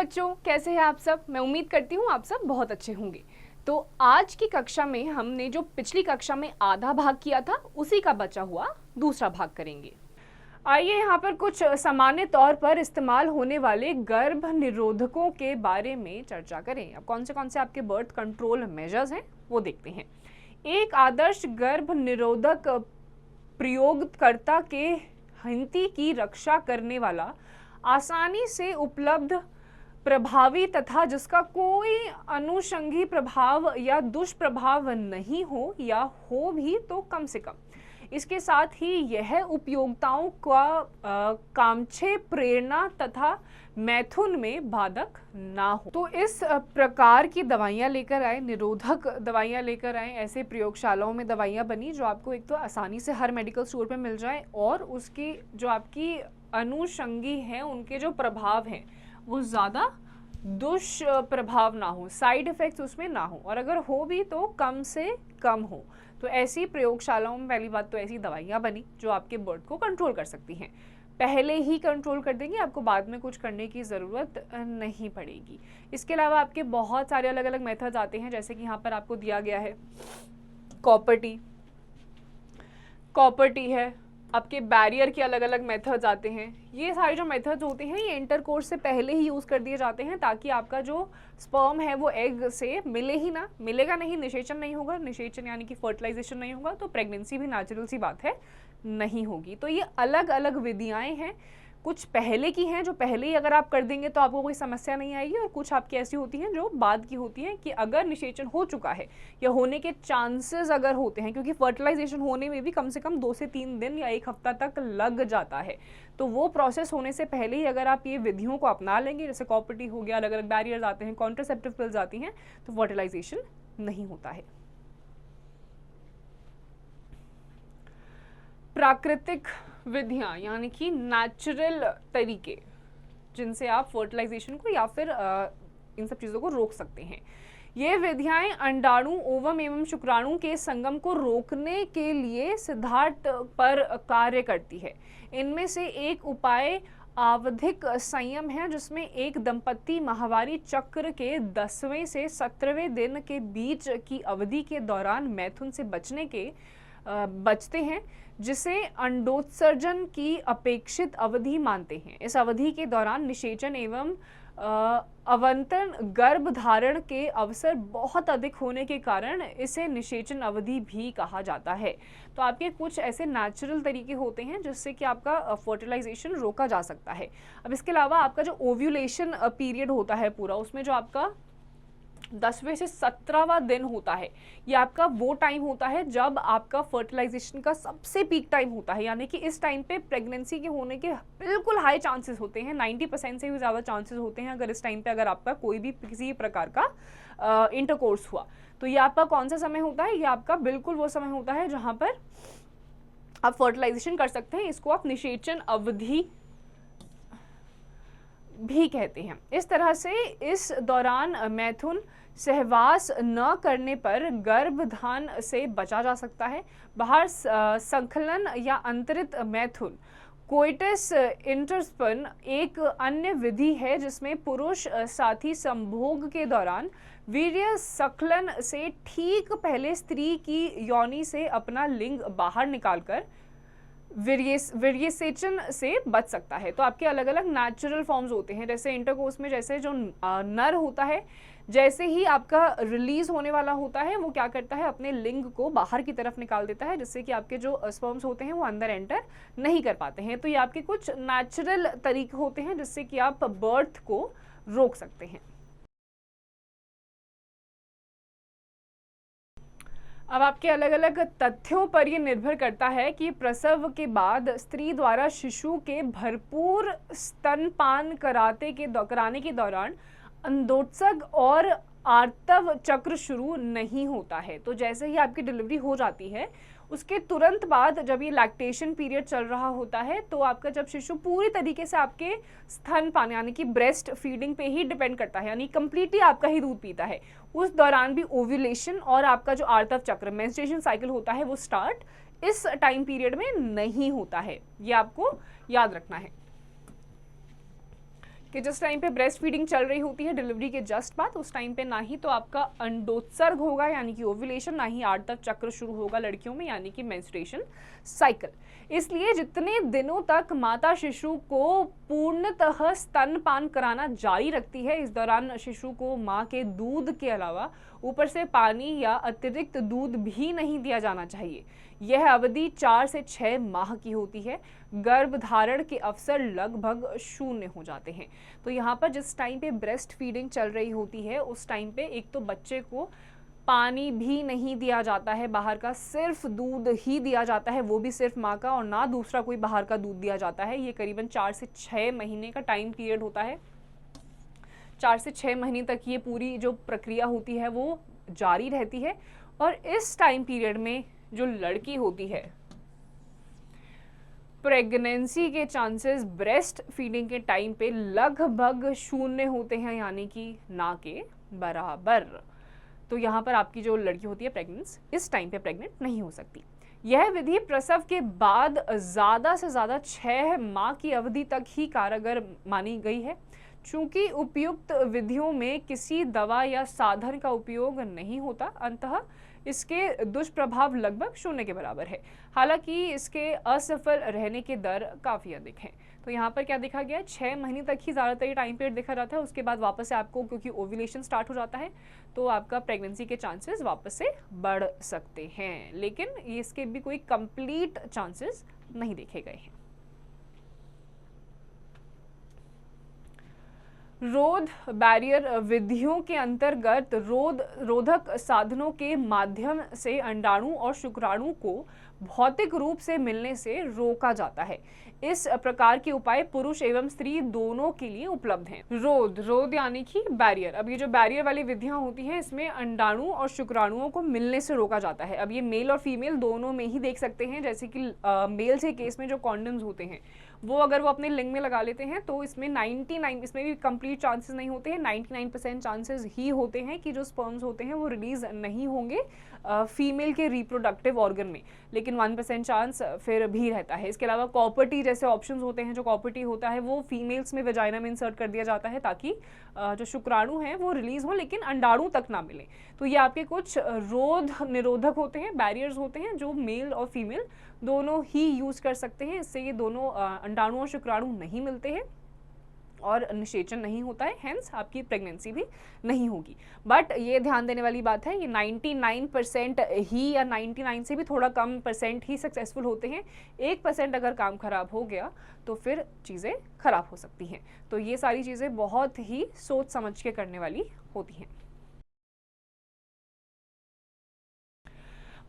बच्चों, कैसे हैं आप सब। मैं उम्मीद करती हूँ आप सब बहुत अच्छे होंगे। तो आज की कक्षा में हमने जो पिछली कक्षा में आधा भाग किया था उसी का बचा हुआ दूसरा भाग करेंगे। आइए यहाँ पर कुछ सामान्य तौर पर इस्तेमाल होने वाले गर्भ निरोधकों के बारे में चर्चा करें। अब कौन से आपके बर्थ कंट्रोल मेजर्स हैं वो देखते हैं। एक आदर्श गर्भ निरोधक प्रयोगकर्ता के हिंती की रक्षा करने वाला, आसानी से उपलब्ध, प्रभावी तथा जिसका कोई अनुषंगी प्रभाव या दुष्प्रभाव नहीं हो या हो भी तो कम से कम। इसके साथ ही यह उपयोगिताओं का कामछे, प्रेरणा तथा मैथुन में बाधक ना हो। तो इस प्रकार की दवाइयाँ लेकर आए, निरोधक दवाइयाँ लेकर आए। ऐसे प्रयोगशालाओं में दवाइयाँ बनी जो आपको एक तो आसानी से हर मेडिकल स्टोर पे मिल जाए और उसकी जो आपकी अनुषंगी हैं उनके जो प्रभाव हैं वो ज़्यादा दुष्प्रभाव ना हो, साइड इफ़ेक्ट्स उसमें ना हो, और अगर हो भी तो कम से कम हो। तो ऐसी प्रयोगशालाओं में पहली बात तो ऐसी दवाइयाँ बनी जो आपके बर्थ को कंट्रोल कर सकती हैं। पहले ही कंट्रोल कर देंगे, आपको बाद में कुछ करने की ज़रूरत नहीं पड़ेगी। इसके अलावा आपके बहुत सारे अलग अलग मेथड्स आते हैं, जैसे कि यहाँ पर आपको दिया गया है कॉपर टी है, आपके बैरियर के अलग अलग मेथड्स आते हैं। ये सारे जो मेथड्स होते हैं ये इंटरकोर्स से पहले ही यूज़ कर दिए जाते हैं ताकि आपका जो स्पर्म है वो एग से मिलेगा नहीं, निषेचन नहीं होगा। निषेचन यानी कि फर्टिलाइजेशन नहीं होगा तो प्रेगनेंसी भी नेचुरल सी बात है नहीं होगी। तो ये अलग अलग विधियाएं हैं, कुछ पहले की हैं जो पहले ही अगर आप कर देंगे तो आपको कोई समस्या नहीं आएगी, और कुछ आपकी ऐसी होती हैं जो बाद की होती हैं कि अगर निषेचन हो चुका है या होने के चांसेस अगर होते हैं, क्योंकि फर्टिलाइजेशन होने में भी कम से कम 2 से 3 दिन या 1 हफ्ता तक लग जाता है। तो वो प्रोसेस होने से पहले ही अगर आप ये विधियों को अपना लेंगे, जैसे कॉपर टी हो गया, अलग अलग बैरियर्स आते हैं, कॉन्ट्रासेप्टिव पिल्स आती हैं, तो फर्टिलाइजेशन नहीं होता है। प्राकृतिक विधियाँ यानी कि नेचुरल तरीके जिनसे आप फर्टिलाइजेशन को या फिर इन सब चीज़ों को रोक सकते हैं। ये विधियाएं अंडाणु, ओवम एवं शुक्राणु के संगम को रोकने के लिए सिद्धांत पर कार्य करती है। इनमें से एक उपाय आवधिक संयम है, जिसमें एक दंपति माहवारी चक्र के 10वें से 17वें दिन के बीच की अवधि के दौरान मैथुन से बचते हैं, जिसे अंडोत्सर्जन की अपेक्षित अवधि मानते हैं। इस अवधि के दौरान निषेचन एवं अवंतरण गर्भ धारण के अवसर बहुत अधिक होने के कारण इसे निषेचन अवधि भी कहा जाता है। तो आपके कुछ ऐसे नेचुरल तरीके होते हैं जिससे कि आपका फर्टिलाइजेशन रोका जा सकता है। अब इसके अलावा आपका जो ओव्यूलेशन पीरियड होता है पूरा, उसमें जो आपका 10वें से 17वां दिन होता है, ये आपका वो टाइम होता है जब आपका फर्टिलाइजेशन का सबसे पीक टाइम होता है। यानी कि इस टाइम पे प्रेगनेंसी के होने के बिल्कुल हाई चांसेस होते हैं, 90% से भी ज़्यादा चांसेस होते हैं अगर इस टाइम पे अगर आपका कोई भी किसी प्रकार का इंटरकोर्स हुआ। तो ये आपका कौन सा समय होता है? ये आपका बिल्कुल वो समय होता है जहाँ पर आप फर्टिलाइजेशन कर सकते हैं। इसको आप निषेचन अवधि भी कहते हैं। इस तरह से इस दौरान मैथुन सहवास न करने पर गर्भधान से बचा जा सकता है। बाहर संकलन या अंतरित मैथुन कोइटस इंटरस्पन एक अन्य विधि है जिसमें पुरुष साथी संभोग के दौरान वीर्य स्खलन से ठीक पहले स्त्री की योनि से अपना लिंग बाहर निकालकर वीर्यसेचन से बच सकता है। तो आपके अलग अलग नेचुरल फॉर्म्स होते हैं, जैसे इंटरकोर्स में जैसे जो नर होता है, जैसे ही आपका रिलीज होने वाला होता है वो क्या करता है, अपने लिंग को बाहर की तरफ निकाल देता है, जिससे कि आपके जो स्पर्म्स होते हैं वो अंदर एंटर नहीं कर पाते हैं। तो ये आपके कुछ नेचुरल तरीके होते हैं जिससे कि आप बर्थ को रोक सकते हैं। अब आपके अलग अलग तथ्यों पर यह निर्भर करता है कि प्रसव के बाद स्त्री द्वारा शिशु के भरपूर स्तनपान कराने के दौरान अंडोत्सर्ग और आर्तव चक्र शुरू नहीं होता है। तो जैसे ही आपकी डिलीवरी हो जाती है उसके तुरंत बाद जब ये लैक्टेशन पीरियड चल रहा होता है तो आपका जब शिशु पूरी तरीके से आपके स्तनपान यानी कि ब्रेस्ट फीडिंग पे ही डिपेंड करता है, यानी कंप्लीटली आपका ही दूध पीता है, उस दौरान भी ओव्यूलेशन और आपका जो आर्तव चक्र मेंस्ट्रुएशन साइकिल होता है वो स्टार्ट इस टाइम पीरियड में नहीं होता है। ये आपको याद रखना है। कि जिस टाइम पे ब्रेस्ट फीडिंग चल रही होती है डिलीवरी के जस्ट बाद, उस टाइम पे ना ही तो आपका अंडोत्सर्ग होगा यानी कि ओव्यूलेशन, ना ही आर्तव चक्र शुरू होगा लड़कियों में यानी कि मेंस्ट्रुएशन साइकिल। इसलिए जितने दिनों तक माता शिशु को पूर्णतः स्तनपान कराना जारी रखती है, इस दौरान शिशु को माँ के दूध के अलावा ऊपर से पानी या अतिरिक्त दूध भी नहीं दिया जाना चाहिए। यह अवधि 4 से 6 माह की होती है। गर्भधारण के अवसर लगभग 0 हो जाते हैं। तो यहाँ पर जिस टाइम पे ब्रेस्ट फीडिंग चल रही होती है उस टाइम पे एक तो बच्चे को पानी भी नहीं दिया जाता है बाहर का, सिर्फ दूध ही दिया जाता है, वो भी सिर्फ माँ का, और ना दूसरा कोई बाहर का दूध दिया जाता है। ये करीबन 4 से 6 महीने का टाइम पीरियड होता है। 4 से 6 महीने तक ये पूरी जो प्रक्रिया होती है वो जारी रहती है। और इस टाइम पीरियड में जो लड़की होती है, प्रेगनेंसी के चांसेस ब्रेस्ट फीडिंग के टाइम पे लगभग 0 होते हैं, यानी कि ना के बराबर। तो यहाँ पर आपकी जो लड़की होती है प्रेग्नेंस, इस टाइम पे प्रेग्नेंट नहीं हो सकती। यह विधि प्रसव के बाद ज़्यादा से ज़्यादा 6 माह की अवधि तक ही कारगर मानी गई है। चूंकि उपयुक्त विधियों में किसी दवा या साधन का उपयोग नहीं होता, अंततः इसके दुष्प्रभाव लगभग 0 के बराबर है। हालांकि इसके असफल रहने के दर काफ़ी अधिक हैं। तो यहाँ पर क्या देखा गया है, 6 महीने तक ही ज़्यादातर ये टाइम पीरियड देखा जाता है। उसके बाद वापस से आपको, क्योंकि ओव्यूलेशन स्टार्ट हो जाता है, तो आपका प्रेगनेंसी के चांसेस वापस से बढ़ सकते हैं, लेकिन इसके भी कोई कंप्लीट चांसेस नहीं देखे गए हैं। रोध बैरियर विधियों के अंतर्गत रोधक साधनों के माध्यम से अंडाणु और शुक्राणु को भौतिक रूप से मिलने से रोका जाता है। इस प्रकार के उपाय पुरुष एवं स्त्री दोनों के लिए उपलब्ध हैं। रोध यानी कि बैरियर। अब ये जो बैरियर वाली विधियां होती हैं, इसमें अंडाणु और शुक्राणुओं को मिलने से रोका जाता है। अब ये मेल और फीमेल दोनों में ही देख सकते हैं, जैसे कि मेल के केस में जो कॉन्डम्स होते हैं वो अगर वो अपने लिंग में लगा लेते हैं तो इसमें 99, इसमें भी कंप्लीट चांसेस नहीं होते हैं, 99% चांसेस ही होते हैं कि जो स्पर्म्स होते हैं वो रिलीज नहीं होंगे फीमेल के रिप्रोडक्टिव ऑर्गन में, लेकिन 1% चांस फिर भी रहता है। इसके अलावा कॉपर-टी जैसे ऑप्शंस होते हैं, जो कॉपर-टी होता है वो फीमेल्स में वेजाइना में इंसर्ट कर दिया जाता है ताकि जो शुक्राणु हैं वो रिलीज हो लेकिन अंडाणु तक ना मिले। तो ये आपके कुछ रोध निरोधक होते हैं, बैरियर्स होते हैं, जो मेल और फीमेल दोनों ही यूज कर सकते हैं। इससे ये दोनों अंडाणु और शुक्राणु नहीं मिलते हैं और निषेचन नहीं होता है, हेंस आपकी प्रेगनेंसी भी नहीं होगी। बट ये ध्यान देने वाली बात है, ये 99% ही या 99 से भी थोड़ा कम परसेंट ही सक्सेसफुल होते हैं। 1% अगर काम खराब हो गया तो फिर चीज़ें खराब हो सकती हैं। तो ये सारी चीज़ें बहुत ही सोच समझ के करने वाली होती हैं।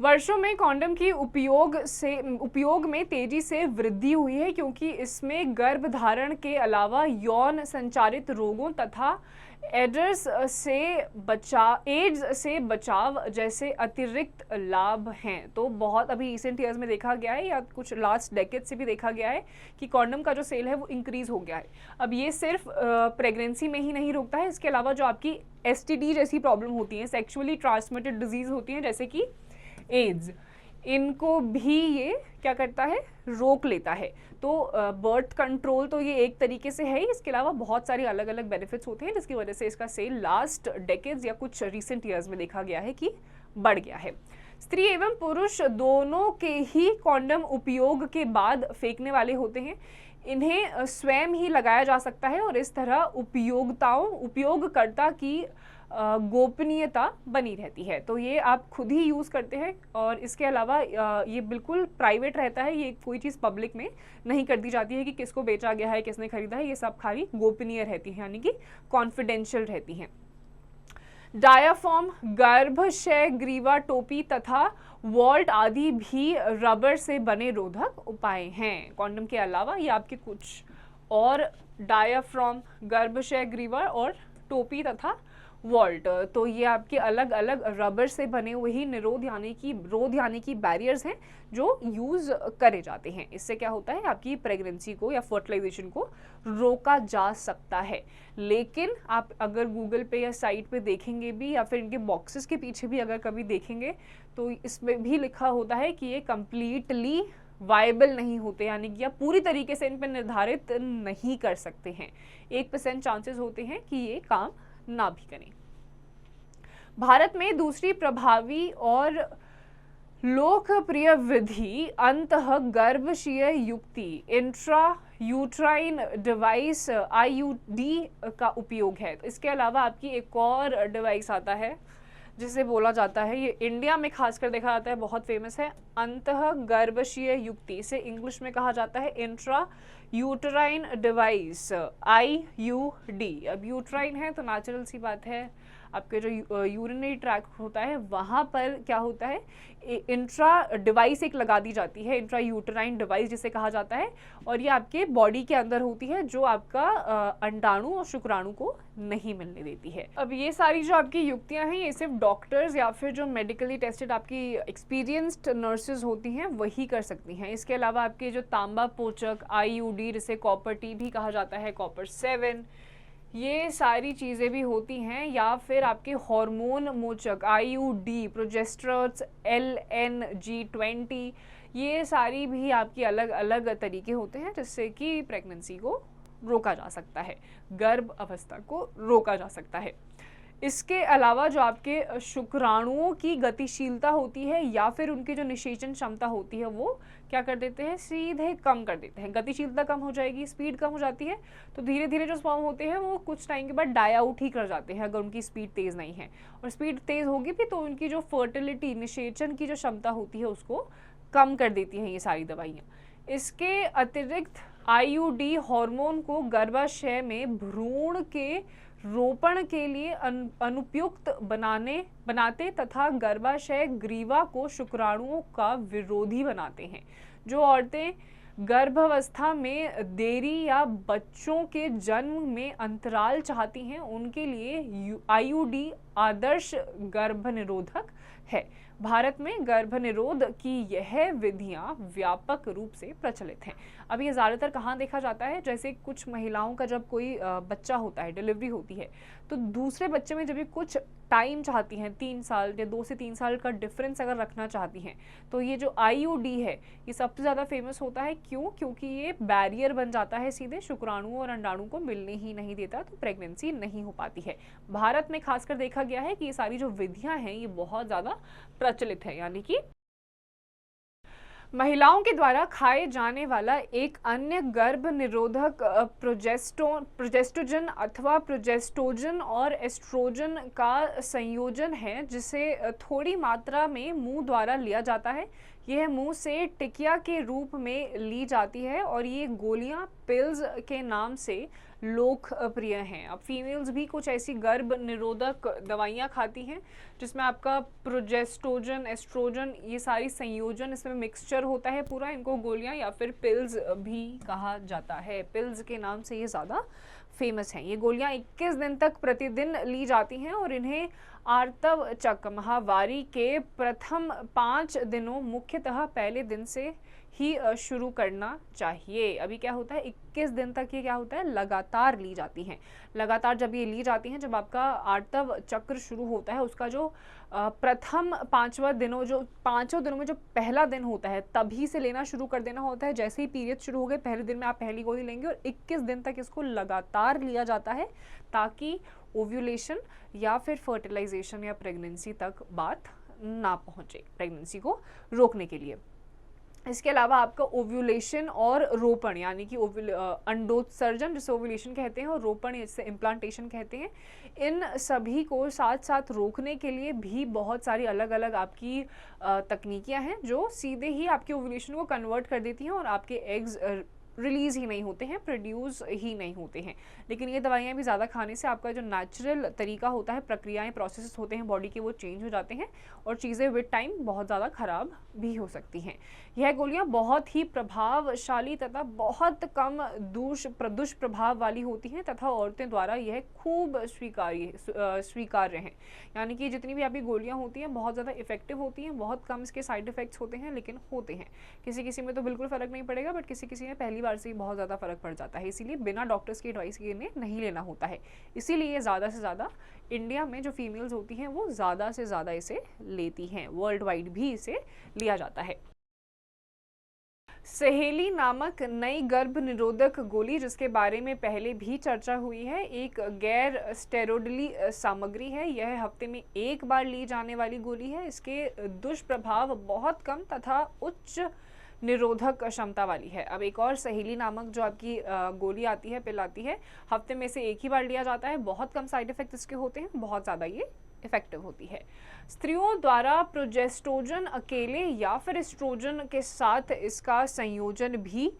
वर्षों में कॉन्डम की उपयोग में तेजी से वृद्धि हुई है, क्योंकि इसमें गर्भधारण के अलावा यौन संचारित रोगों तथा एड्स से बचाव जैसे अतिरिक्त लाभ हैं। तो बहुत अभी रिसेंट ईयर्स में देखा गया है, या कुछ लास्ट डेकेड से भी देखा गया है कि कॉन्डम का जो सेल है वो इंक्रीज हो गया है। अब ये सिर्फ प्रेगनेंसी में ही नहीं रोकता है, इसके अलावा जो आपकी STD जैसी प्रॉब्लम होती हैं, सेक्सुअली ट्रांसमिटेड डिजीज होती हैं, जैसे कि एड्स, इनको भी ये क्या करता है, रोक लेता है। तो बर्थ कंट्रोल तो ये एक तरीके से है ही, इसके अलावा बहुत सारी अलग अलग बेनिफिट्स होते हैं जिसकी वजह से इसका सेल लास्ट डेकेड्स या कुछ रिसेंट ईयर्स में देखा गया है कि बढ़ गया है। स्त्री एवं पुरुष दोनों के ही कॉन्डम उपयोग के बाद फेंकने वाले होते हैं। इन्हें स्वयं ही लगाया जा सकता है और इस तरह उपयोगकर्ता की गोपनीयता बनी रहती है। तो ये आप खुद ही यूज़ करते हैं और इसके अलावा ये बिल्कुल प्राइवेट रहता है, ये कोई चीज़ पब्लिक में नहीं कर दी जाती है कि किसको बेचा गया है, किसने खरीदा है, ये सब खाली गोपनीय रहती है, यानी कि कॉन्फिडेंशियल रहती हैं। डायाफ्राम, गर्भाशय ग्रीवा टोपी तथा वॉल्ट आदि भी रबर से बने रोधक उपाय हैं। कॉन्डम के अलावा ये आपके कुछ और डायाफ्राम, गर्भाशय ग्रीवा और टोपी तथा वॉल्ट, तो ये आपके अलग अलग रबर से बने हुए ही रोध यानी कि बैरियर्स हैं जो यूज करे जाते हैं। इससे क्या होता है, आपकी प्रेगनेंसी को या फर्टिलाइजेशन को रोका जा सकता है। लेकिन आप अगर गूगल पे या साइट पे देखेंगे भी, या फिर इनके बॉक्सेस के पीछे भी अगर कभी देखेंगे, तो इसमें भी लिखा होता है कि ये कंप्लीटली वायबल नहीं होते, यानी कि आप पूरी तरीके से इन पर निर्धारित नहीं कर सकते हैं। 1% चांसेस होते हैं कि ये काम ना भी करें। भारत में दूसरी प्रभावी और लोकप्रिय विधि अंतःगर्भाशयीय युक्ति इंट्रा यूट्राइन डिवाइस IUD का उपयोग है। तो इसके अलावा आपकी एक और डिवाइस आता है जिसे बोला जाता है, ये इंडिया में खासकर देखा जाता है, बहुत फेमस है, अंतःगर्भाशयीय युक्ति। इसे इंग्लिश में कहा जाता है इंट्रा यूट्राइन डिवाइस IUD। अब यूट्राइन है तो नेचुरल सी बात है, आपके जो यूरिनरी ट्रैक होता है वहाँ पर क्या होता है, इंट्रा डिवाइस एक लगा दी जाती है, इंट्रा यूट्राइन डिवाइस जिसे कहा जाता है, और ये आपके बॉडी के अंदर होती है, जो आपका अंडाणु और शुक्राणु को नहीं मिलने देती है। अब ये सारी जो आपकी युक्तियां हैं ये सिर्फ डॉक्टर्स या फिर जो मेडिकली टेस्टेड आपकी एक्सपीरियंस्ड नर्सेज होती हैं वही कर सकती हैं। इसके अलावा आपके जो तांबा पोचक IUD, जिसे कॉपर T भी कहा जाता है, कॉपर 7, ये सारी चीज़ें भी होती हैं, या फिर आपके हार्मोन मोचक IUD, प्रोजेस्टेरोन्स LNG20, ये सारी भी आपकी अलग अलग तरीके होते हैं जिससे कि प्रेगनेंसी को रोका जा सकता है, गर्भ अवस्था को रोका जा सकता है। इसके अलावा जो आपके शुक्राणुओं की गतिशीलता होती है या फिर उनकी जो निषेचन क्षमता होती है वो क्या कर देते हैं, सीधे कम कर देते हैं। गतिशीलता कम हो जाएगी, स्पीड कम हो जाती है, तो धीरे धीरे जो स्पर्म होते हैं वो कुछ टाइम के बाद डाई आउट ही कर जाते हैं अगर उनकी स्पीड तेज़ नहीं है। और स्पीड तेज़ होगी भी तो उनकी जो फर्टिलिटी, निषेचन की जो क्षमता होती है उसको कम कर देती हैं ये सारी दवाइयाँ। इसके अतिरिक्त IUD हार्मोन को गर्भाशय में भ्रूण के रोपण के लिए अनुपयुक्त बनाते तथा गर्भाशय ग्रीवा को शुक्राणुओं का विरोधी बनाते हैं। जो औरतें गर्भावस्था में देरी या बच्चों के जन्म में अंतराल चाहती हैं उनके लिए IUD आदर्श गर्भनिरोधक है। भारत में गर्भनिरोध की यह विधियां व्यापक रूप से प्रचलित हैं। अब ये ज़्यादातर कहाँ देखा जाता है, जैसे कुछ महिलाओं का जब कोई बच्चा होता है, डिलीवरी होती है, तो दूसरे बच्चे में जब भी कुछ टाइम चाहती हैं, 3 साल या 2 से 3 साल का डिफरेंस अगर रखना चाहती हैं, तो ये जो IUD है ये सबसे ज़्यादा फेमस होता है। क्यों? क्योंकि ये बैरियर बन जाता है, सीधे शुक्राणुओं और अंडाणु को मिलने ही नहीं देता, तो प्रेगनेंसी नहीं हो पाती है। भारत में खासकर देखा गया है कि ये सारी जो विधियाँ हैं ये बहुत ज़्यादा प्रचलित है। यानी कि महिलाओं के द्वारा खाए जाने वाला एक अन्य गर्भ निरोधक प्रोजेस्टोजन अथवा प्रोजेस्टोजन और एस्ट्रोजन का संयोजन है, जिसे थोड़ी मात्रा में मुंह द्वारा लिया जाता है। यह मुंह से टिकिया के रूप में ली जाती है और ये गोलियां पिल्स के नाम से लोकप्रिय हैं। अब फीमेल्स भी कुछ ऐसी गर्भ निरोधक दवाइयाँ खाती हैं जिसमें आपका प्रोजेस्टोजन, एस्ट्रोजन, ये सारी संयोजन, इसमें मिक्सचर होता है पूरा। इनको गोलियाँ या फिर पिल्स भी कहा जाता है। पिल्स के नाम से ये ज़्यादा फेमस हैं। ये गोलियाँ 21 दिन तक प्रतिदिन ली जाती हैं और इन्हें आर्तव चक्र, माहवारी के प्रथम 5 दिनों, मुख्यतः पहले दिन से ही शुरू करना चाहिए। अभी क्या होता है, 21 दिन तक ये क्या होता है, लगातार ली जाती हैं। लगातार जब ये ली जाती हैं, जब आपका आर्तव चक्र शुरू होता है, उसका जो प्रथम 5वां दिनों, जो 5 दिनों में जो पहला दिन होता है, तभी से लेना शुरू कर देना होता है। जैसे ही पीरियड शुरू हो गए, पहले दिन में आप पहली गोली लेंगे और 21 दिन तक इसको लगातार लिया जाता है, ताकि ओव्यूलेशन या फिर फर्टिलाइजेशन या प्रेगनेंसी तक बात ना पहुंचे, प्रेगनेंसी को रोकने के लिए। इसके अलावा आपका ओव्यूलेशन और रोपण, यानी कि अंडोत्सर्जन जिसे ओव्यूलेशन कहते हैं और रोपण जिसे इम्प्लांटेशन कहते हैं, इन सभी को साथ साथ रोकने के लिए भी बहुत सारी अलग अलग आपकी तकनीकियां हैं जो सीधे ही आपके ओव्यूलेशन को कन्वर्ट कर देती हैं और आपके एग्स रिलीज़ ही नहीं होते हैं, प्रोड्यूस ही नहीं होते हैं। लेकिन ये दवाइयाँ भी ज़्यादा खाने से आपका जो नेचुरल तरीका होता है, प्रक्रियाएं, प्रोसेस होते हैं बॉडी के, वो चेंज हो जाते हैं और चीज़ें विद टाइम बहुत ज़्यादा ख़राब भी हो सकती हैं। यह गोलियाँ बहुत ही प्रभावशाली तथा बहुत कम दुष्प्रभाव वाली होती हैं तथा औरतें द्वारा यह खूब स्वीकार्य हैं। यानी कि जितनी भी आपकी गोलियाँ होती हैं बहुत ज़्यादा इफेक्टिव होती हैं, बहुत कम इसके साइड इफ़ेक्ट्स होते हैं, लेकिन होते हैं। किसी किसी में तो बिल्कुल फ़र्क नहीं पड़ेगा, बट किसी किसी में पहली बार से ही बहुत ज़्यादा फ़र्क पड़ जाता है। इसीलिए बिना डॉक्टर्स की एडवाइस के इन्हें नहीं लेना होता है। इसीलिए ज़्यादा से ज़्यादा इंडिया में जो फीमेल्स होती हैं वो ज़्यादा से ज़्यादा इसे लेती हैं। वर्ल्ड वाइड भी इसे लिया जाता है। सहेली नामक नई गर्भ निरोधक गोली, जिसके बारे में पहले भी चर्चा हुई है, एक गैर स्टेरॉयडली सामग्री है। यह हफ्ते में एक बार ली जाने वाली गोली है। इसके दुष्प्रभाव बहुत कम तथा उच्च निरोधक क्षमता वाली है। अब एक और सहेली नामक जो आपकी गोली आती है, पिल आती है, हफ्ते में से एक ही बार लिया जाता है। बहुत कम साइड इफेक्ट इसके होते हैं, बहुत ज़्यादा ये इफेक्टिव होती है। स्त्रियों द्वारा प्रोजेस्टेरोन अकेले या फिर एस्ट्रोजन के साथ इसका संयोजन भी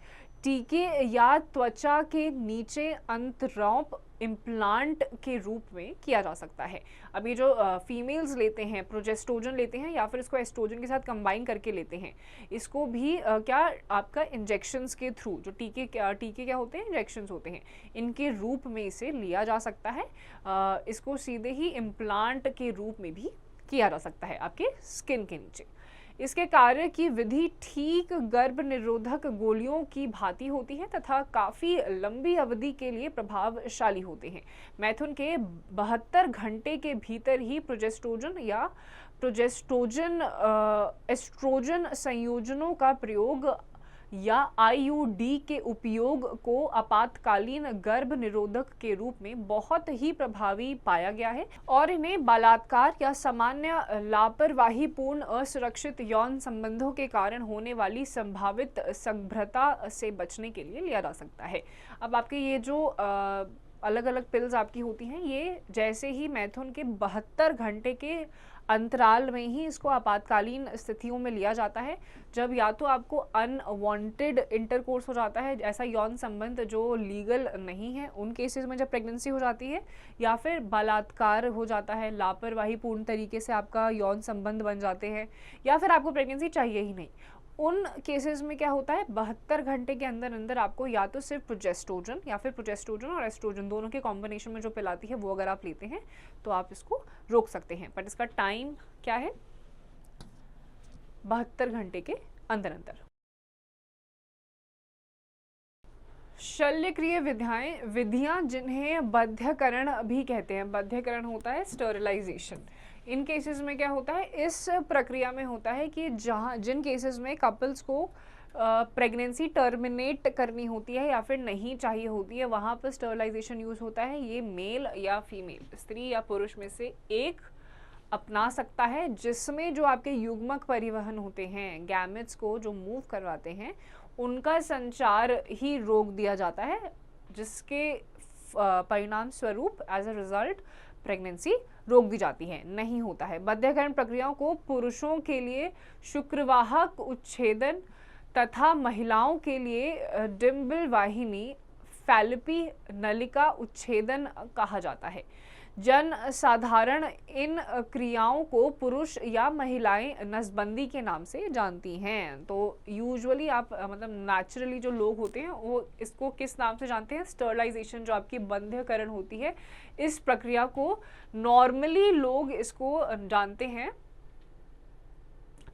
टीके या त्वचा के नीचे अंतरौप इम्प्लांट के रूप में किया जा सकता है। अब ये जो फीमेल्स लेते हैं, प्रोजेस्टेरोन लेते हैं या फिर इसको एस्ट्रोजन के साथ कंबाइन करके लेते हैं, इसको भी क्या आपका इंजेक्शंस के थ्रू, जो टीके क्या होते हैं, इंजेक्शंस होते हैं, इनके रूप में इसे लिया जा सकता है। इसको सीधे ही इम्प्लांट के रूप में भी किया जा सकता है आपके स्किन के नीचे। इसके कार्य की विधि ठीक गर्भ निरोधक गोलियों की भांति होती है तथा काफ़ी लंबी अवधि के लिए प्रभावशाली होते हैं। मैथुन के 72 घंटे के भीतर ही प्रोजेस्टेरोन या प्रोजेस्टेरोन एस्ट्रोजन संयोजनों का प्रयोग या आईयूडी के उपयोग को आपातकालीन गर्भ निरोधक के रूप में बहुत ही प्रभावी पाया गया है और इन्हें बलात्कार या सामान्य लापरवाहीपूर्ण असुरक्षित यौन संबंधों के कारण होने वाली संभावित सग्भ्रता से बचने के लिए लिया जा सकता है। अब आपके ये जो अलग अलग पिल्स आपकी होती हैं, ये जैसे ही मैथुन के 72 घंटे के अंतराल में ही इसको आपातकालीन स्थितियों में लिया जाता है, जब या तो आपको अनवांटेड इंटरकोर्स हो जाता है, ऐसा यौन संबंध जो लीगल नहीं है, उन केसेस में जब प्रेगनेंसी हो जाती है, या फिर बलात्कार हो जाता है, लापरवाहीपूर्ण तरीके से आपका यौन संबंध बन जाते हैं, या फिर आपको प्रेगनेंसी चाहिए ही नहीं। उन केसेस में क्या होता है, 72 घंटे के अंदर अंदर आपको या तो सिर्फ प्रोजेस्टेरोन या फिर प्रोजेस्टेरोन और एस्ट्रोजन दोनों के कॉम्बिनेशन में जो पिल आती है वो अगर आप लेते हैं तो आप इसको रोक सकते हैं। बट इसका टाइम क्या है, 72 घंटे के अंदर अंदर। शल्यक्रिय विधियां जिन्हें बध्यकरण भी कहते हैं, बध्यकरण होता है स्टरलाइजेशन। इन केसेस में क्या होता है, इस प्रक्रिया में होता है कि जिन केसेस में कपल्स को प्रेगनेंसी टर्मिनेट करनी होती है या फिर नहीं चाहिए होती है, वहाँ पर स्टरलाइजेशन यूज़ होता है। ये मेल या फीमेल, स्त्री या पुरुष में से एक अपना सकता है, जिसमें जो आपके युग्मक परिवहन होते हैं, गैमेट्स को जो मूव करवाते हैं, उनका संचार ही रोक दिया जाता है, जिसके परिणाम स्वरूप एज अ रिजल्ट प्रेगनेंसी रोक दी जाती है, नहीं होता है। बध्यकरण प्रक्रियाओं को पुरुषों के लिए शुक्रवाहक उच्छेदन तथा महिलाओं के लिए डिम्बल वाहिनी फैलिपी नलिका उच्छेदन कहा जाता है। जन साधारण इन क्रियाओं को पुरुष या महिलाएं नसबंदी के नाम से जानती हैं। तो यूजुअली आप मतलब नेचुरली जो लोग होते हैं वो इसको किस नाम से जानते हैं, स्टरलाइजेशन जो आपकी बंध्यकरण होती है, इस प्रक्रिया को नॉर्मली लोग इसको जानते हैं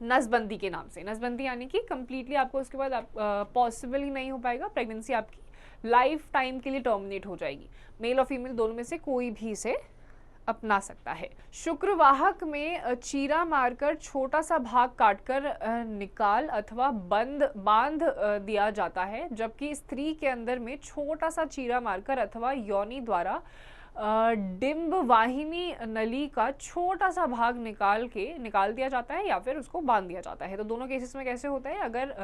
नसबंदी के नाम से। नसबंदी यानी कि कंप्लीटली आपको उसके बाद पॉसिबल ही नहीं हो पाएगा, प्रेगनेंसी आपकी लाइफ टाइम के लिए टर्मिनेट हो जाएगी। मेल और फीमेल दोनों में से कोई भी इसे अपना सकता है। शुक्रवाहक में चीरा मारकर छोटा सा भाग काटकर निकाल अथवा बांध दिया जाता है, जबकि स्त्री के अंदर में छोटा सा चीरा मारकर अथवा योनि द्वारा डिम्ब वाहिनी नली का छोटा सा भाग निकाल दिया जाता है या फिर उसको बांध दिया जाता है। तो दोनों केसेस में कैसे होता है, अगर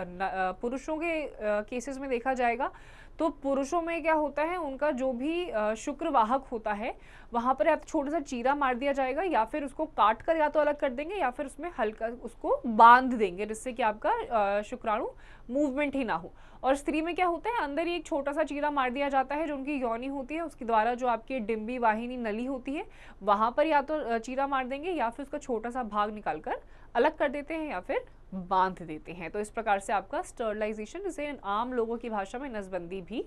पुरुषों के केसेस में देखा जाएगा तो पुरुषों में क्या होता है, उनका जो भी शुक्रवाहक होता है वहाँ पर या तो छोटा सा चीरा मार दिया जाएगा या फिर उसको काट कर या तो अलग कर देंगे या फिर उसमें हल्का उसको बांध देंगे, जिससे कि आपका शुक्राणु मूवमेंट ही ना हो। और स्त्री में क्या होता है, अंदर ही एक छोटा सा चीरा मार दिया जाता है, जो उनकी योनि होती है उसके द्वारा जो आपकी डिम्बी वाहिनी नली होती है वहाँ पर या तो चीरा मार देंगे या फिर उसका छोटा सा भाग निकाल कर अलग कर देते हैं या फिर बांध देते हैं। तो इस प्रकार से आपका स्टरलाइजेशन, इसे आम लोगों की भाषा में नसबंदी भी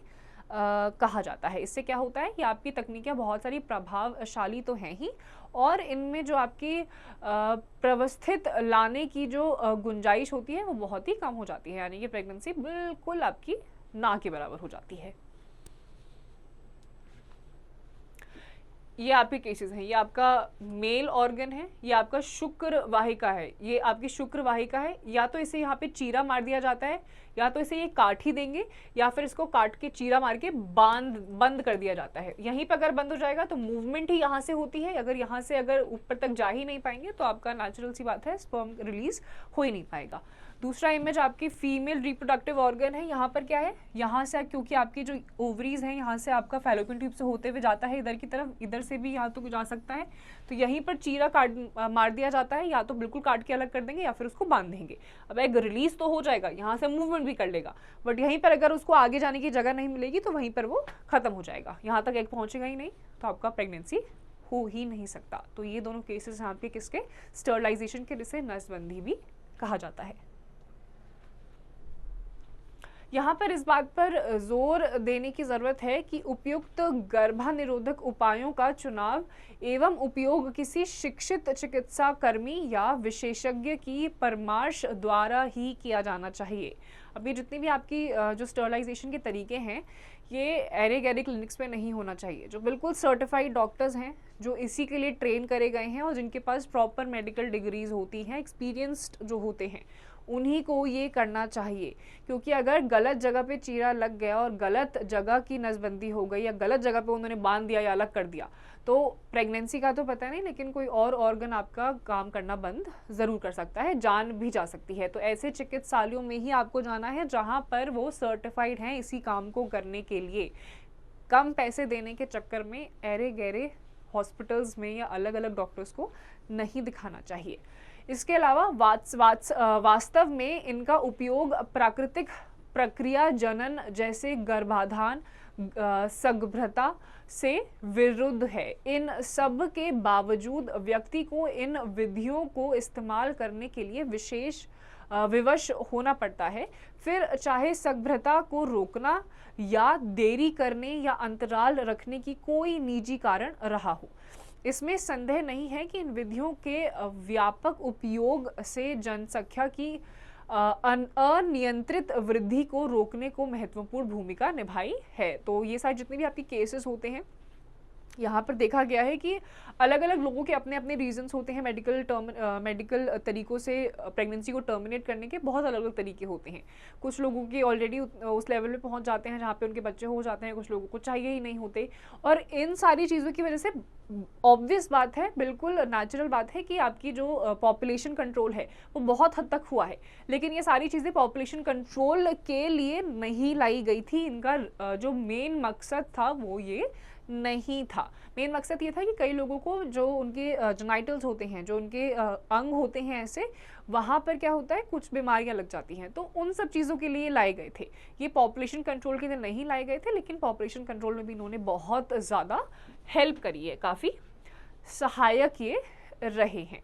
कहा जाता है। इससे क्या होता है कि आपकी तकनीकें बहुत सारी प्रभावशाली तो हैं ही, और इनमें जो आपकी व्यवस्थित लाने की जो गुंजाइश होती है वो बहुत ही कम हो जाती है, यानी कि प्रेगनेंसी बिल्कुल आपकी ना के बराबर हो जाती है। ये आपके केसेस हैं, ये आपका मेल ऑर्गन है, ये आपका शुक्र वाहिका है, ये आपकी शुक्र वाहिका है। या तो इसे यहाँ पे चीरा मार दिया जाता है, या तो इसे ये काट ही देंगे, या फिर इसको काट के चीरा मार के बंद कर दिया जाता है। यहीं पर अगर बंद हो जाएगा तो मूवमेंट ही यहाँ से होती है। अगर यहाँ से अगर ऊपर तक जा ही नहीं पाएंगे तो आपका नेचुरल सी बात है स्पर्म रिलीज हो ही नहीं पाएगा। दूसरा इमेज आपकी फीमेल रिप्रोडक्टिव ऑर्गन है। यहाँ पर क्या है, यहाँ से क्योंकि आपकी जो ओवरीज हैं यहाँ से आपका फैलोपियन ट्यूब से होते हुए जाता है इधर की तरफ, इधर से भी यहाँ तो जा सकता है, तो यहीं पर चीरा मार दिया जाता है। या तो बिल्कुल काट के अलग कर देंगे या फिर उसको बांध देंगे। अब एग रिलीज तो हो जाएगा, यहाँ से मूवमेंट भी कर लेगा, बट यहीं पर अगर उसको आगे जाने की जगह नहीं मिलेगी तो वहीं पर वो खत्म हो जाएगा, यहाँ तक एग पहुँचेगा ही नहीं, तो आपका प्रेगनेंसी हो ही नहीं सकता। तो ये दोनों केसेस हैं आपके किसके, स्टरलाइजेशन के, जिसे नसबंदी भी कहा जाता है। यहाँ पर इस बात पर जोर देने की ज़रूरत है कि उपयुक्त गर्भानिरोधक उपायों का चुनाव एवं उपयोग किसी शिक्षित चिकित्सा कर्मी या विशेषज्ञ की परामर्श द्वारा ही किया जाना चाहिए। अब ये जितनी भी आपकी जो स्टरलाइजेशन के तरीके हैं ये एरे गैरे क्लिनिक्स में नहीं होना चाहिए। जो बिल्कुल सर्टिफाइड डॉक्टर्स हैं, जो इसी के लिए ट्रेन करे गए हैं और जिनके पास प्रॉपर मेडिकल डिग्रीज होती हैं, एक्सपीरियंस्ड जो होते हैं, उन्हीं को ये करना चाहिए। क्योंकि अगर गलत जगह पे चीरा लग गया और गलत जगह की नसबंदी हो गई या गलत जगह पे उन्होंने बांध दिया या अलग कर दिया तो प्रेगनेंसी का तो पता नहीं, लेकिन कोई और ऑर्गन आपका काम करना बंद ज़रूर कर सकता है, जान भी जा सकती है। तो ऐसे चिकित्सालयों में ही आपको जाना है जहाँ पर वो सर्टिफाइड हैं इसी काम को करने के लिए। कम पैसे देने के चक्कर में एरे गहरे हॉस्पिटल्स में या अलग अलग डॉक्टर्स को नहीं दिखाना चाहिए। इसके अलावा वास्तव में इनका उपयोग प्राकृतिक प्रक्रिया जनन जैसे गर्भाधान सगर्भता से विरुद्ध है। इन सब के बावजूद व्यक्ति को इन विधियों को इस्तेमाल करने के लिए विशेष विवश होना पड़ता है, फिर चाहे सगर्भता को रोकना या देरी करने या अंतराल रखने की कोई निजी कारण रहा हो। इसमें संदेह नहीं है कि इन विधियों के व्यापक उपयोग से जनसंख्या की अनियंत्रित वृद्धि को रोकने को महत्वपूर्ण भूमिका निभाई है। तो ये सारे जितने भी आपके केसेस होते हैं यहाँ पर देखा गया है कि अलग अलग लोगों के अपने अपने रीजंस होते हैं। मेडिकल तरीकों से प्रेगनेंसी को टर्मिनेट करने के बहुत अलग अलग तरीके होते हैं। कुछ लोगों के ऑलरेडी उस लेवल पे पहुंच जाते हैं जहाँ पे उनके बच्चे हो जाते हैं, कुछ लोगों को चाहिए ही नहीं होते। और इन सारी चीज़ों की वजह से ऑब्वियस बात है, बिल्कुल नेचुरल बात है कि आपकी जो पॉपुलेशन कंट्रोल है वो बहुत हद तक हुआ है। लेकिन ये सारी चीज़ें पॉपुलेशन कंट्रोल के लिए नहीं लाई गई थी। इनका जो मेन मकसद था वो ये नहीं था। मेन मकसद ये था कि कई लोगों को जो उनके जेनाइटल्स होते हैं, जो उनके अंग होते हैं ऐसे, वहाँ पर क्या होता है कुछ बीमारियाँ लग जाती हैं, तो उन सब चीज़ों के लिए लाए गए थे। ये पॉपुलेशन कंट्रोल के लिए नहीं लाए गए थे, लेकिन पॉपुलेशन कंट्रोल में भी इन्होंने बहुत ज़्यादा हेल्प करी है, काफ़ी सहायक ये रहे हैं।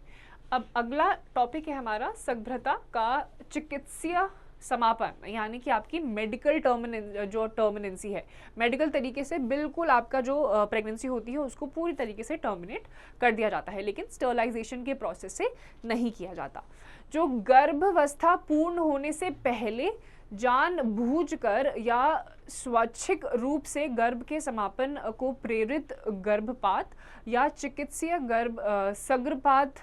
अब अगला टॉपिक है हमारा सगर्भता का चिकित्सीय समापन, यानी कि आपकी मेडिकल टर्मिनेंसी है। मेडिकल तरीके से बिल्कुल आपका जो प्रेगनेंसी होती है उसको पूरी तरीके से टर्मिनेट कर दिया जाता है, लेकिन स्टरलाइजेशन के प्रोसेस से नहीं किया जाता। जो गर्भावस्था पूर्ण होने से पहले जानबूझकर या स्वैच्छिक रूप से गर्भ के समापन को प्रेरित गर्भपात या चिकित्सीय सगर्भपात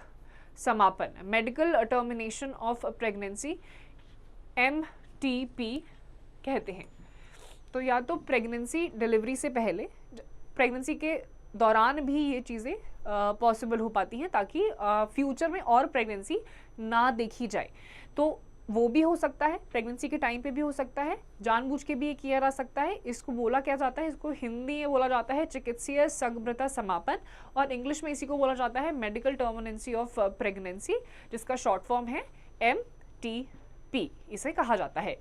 समापन, medical termination of pregnancy, MTP कहते हैं। तो या तो प्रेगनेंसी डिलीवरी से पहले, प्रेगनेंसी के दौरान भी ये चीज़ें पॉसिबल हो पाती हैं ताकि फ्यूचर में और प्रेगनेंसी ना देखी जाए, तो वो भी हो सकता है। प्रेगनेंसी के टाइम पे भी हो सकता है, जानबूझ के भी ये किया जा सकता है। इसको बोला क्या जाता है, इसको हिंदी में बोला जाता है चिकित्सीय सगर्भता समापन, और इंग्लिश में इसी को बोला जाता है मेडिकल टर्मिनेंसी ऑफ प्रेगनेंसी, जिसका शॉर्ट फॉर्म है MTP इसे कहा जाता है।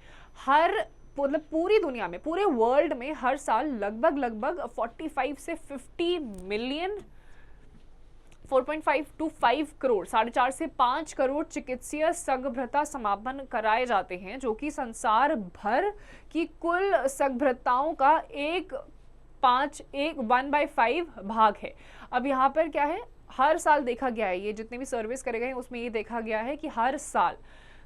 मतलब पूरी दुनिया में, पूरे वर्ल्ड में हर साल लगभग 45 से 50 मिलियन, 4.5 to 5 करोड़, 4.5 से 5 करोड़ चिकित्सीय सगर्भता समापन कराए जाते हैं, जो कि संसार भर की कुल सगर्भताओं का 1/5 भाग है। अब यहाँ पर क्या है, हर साल देखा गया है, ये जितने भी सर्विस करे गए हैं उसमें ये देखा गया है कि हर साल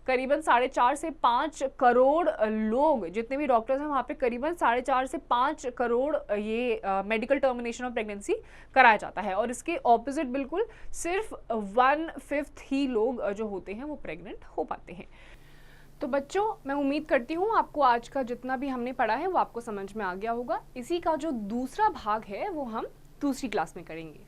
करीबन 4.5 से 5 करोड़ लोग, जितने भी डॉक्टर्स हैं वहाँ पे करीबन 4.5 से 5 करोड़ ये मेडिकल टर्मिनेशन ऑफ प्रेगनेंसी कराया जाता है। और इसके ऑपोजिट बिल्कुल सिर्फ 1/5 ही लोग जो होते हैं वो प्रेग्नेंट हो पाते हैं। तो बच्चों, मैं उम्मीद करती हूँ आपको आज का जितना भी हमने पढ़ा है वो आपको समझ में आ गया होगा। इसी का जो दूसरा भाग है वो हम दूसरी क्लास में करेंगे।